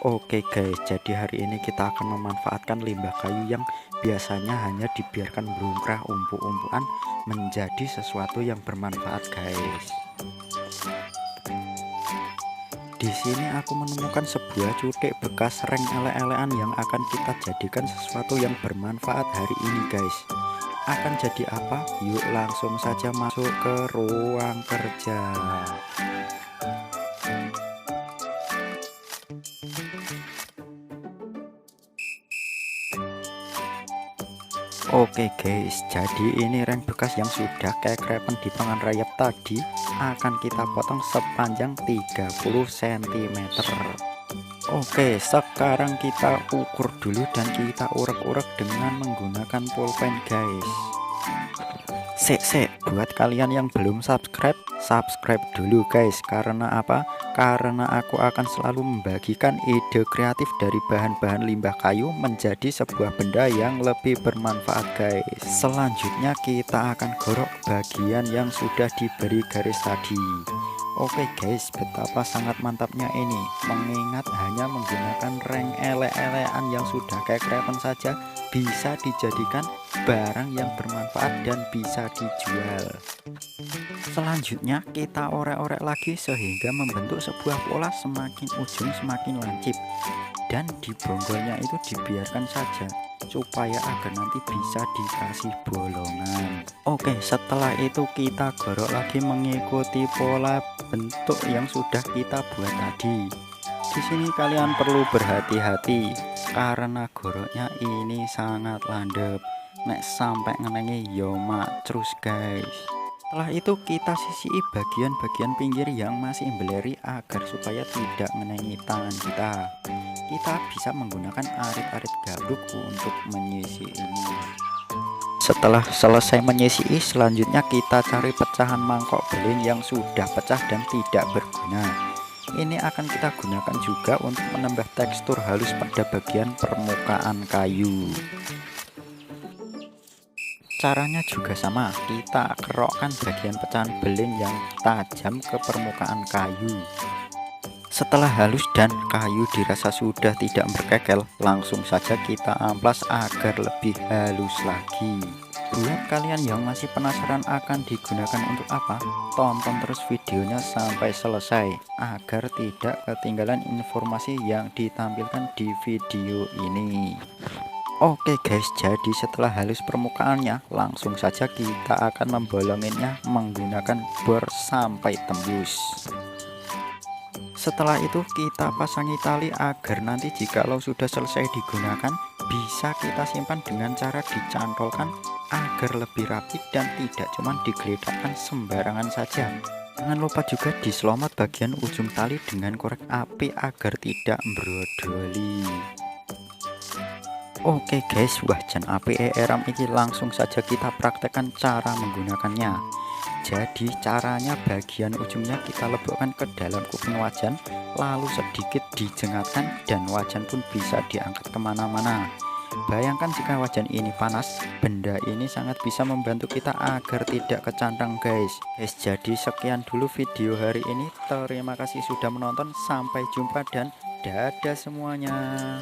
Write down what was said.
Oke guys, jadi hari ini kita akan memanfaatkan limbah kayu yang biasanya hanya dibiarkan berungkrah umpuk-umpukan menjadi sesuatu yang bermanfaat guys. Di sini aku menemukan sebuah cutik bekas reng elek-elekan yang akan kita jadikan sesuatu yang bermanfaat hari ini guys. Akan jadi apa? Yuk langsung saja masuk ke ruang kerja. Oke guys, jadi ini reng bekas yang sudah kekrepen di pangan rayap tadi akan kita potong sepanjang 30 cm. Oke, sekarang kita ukur dulu dan kita urek-urek dengan menggunakan pulpen guys. Sek, buat kalian yang belum subscribe, subscribe dulu guys. Karena apa? Karena aku akan selalu membagikan ide kreatif dari bahan-bahan limbah kayu menjadi sebuah benda yang lebih bermanfaat guys. Selanjutnya kita akan gorok bagian yang sudah diberi garis tadi. Oke guys, betapa sangat mantapnya ini. Mengingat hanya menggunakan reng elek-elekan yang sudah kayak krepen saja bisa dijadikan barang yang bermanfaat dan bisa dijual. Selanjutnya kita orek-orek lagi sehingga membentuk sebuah pola, semakin ujung semakin lancip, dan di bonggolnya itu dibiarkan saja supaya agar nanti bisa dikasih bolongan. Oke, setelah itu kita gorok lagi mengikuti pola bentuk yang sudah kita buat tadi. Di sini kalian perlu berhati-hati karena goroknya ini sangat landep. Nek sampai ngenengi yo macrus guys. Setelah itu kita sisih bagian-bagian pinggir yang masih beleri agar supaya tidak ngenengi tangan kita. Kita bisa menggunakan arit-arit gabuk untuk menyisih ini. Setelah selesai menyisih, selanjutnya kita cari pecahan mangkok beling yang sudah pecah dan tidak berguna. Ini akan kita gunakan juga untuk menambah tekstur halus pada bagian permukaan kayu. Caranya juga sama, kita kerokkan bagian pecahan beling yang tajam ke permukaan kayu. Setelah halus dan kayu dirasa sudah tidak berkekel, langsung saja kita amplas agar lebih halus lagi. Buat kalian yang masih penasaran akan digunakan untuk apa, tonton terus videonya sampai selesai agar tidak ketinggalan informasi yang ditampilkan di video ini. Oke guys, jadi setelah halus permukaannya, langsung saja kita akan membolonginnya menggunakan bor sampai tembus. Setelah itu kita pasangi tali agar nanti jikalau sudah selesai digunakan bisa kita simpan dengan cara dicantolkan agar lebih rapi dan tidak cuma digeledakkan sembarangan saja. Jangan lupa juga diselomot bagian ujung tali dengan korek api agar tidak brodoli. Oke guys, wah jan api eram ini langsung saja kita praktekkan cara menggunakannya. Jadi caranya bagian ujungnya kita lebokkan ke dalam kuping wajan, lalu sedikit dijengatkan dan wajan pun bisa diangkat kemana-mana. Bayangkan jika wajan ini panas, benda ini sangat bisa membantu kita agar tidak kecantang guys. Jadi sekian dulu video hari ini. Terima kasih sudah menonton, sampai jumpa dan dadah semuanya.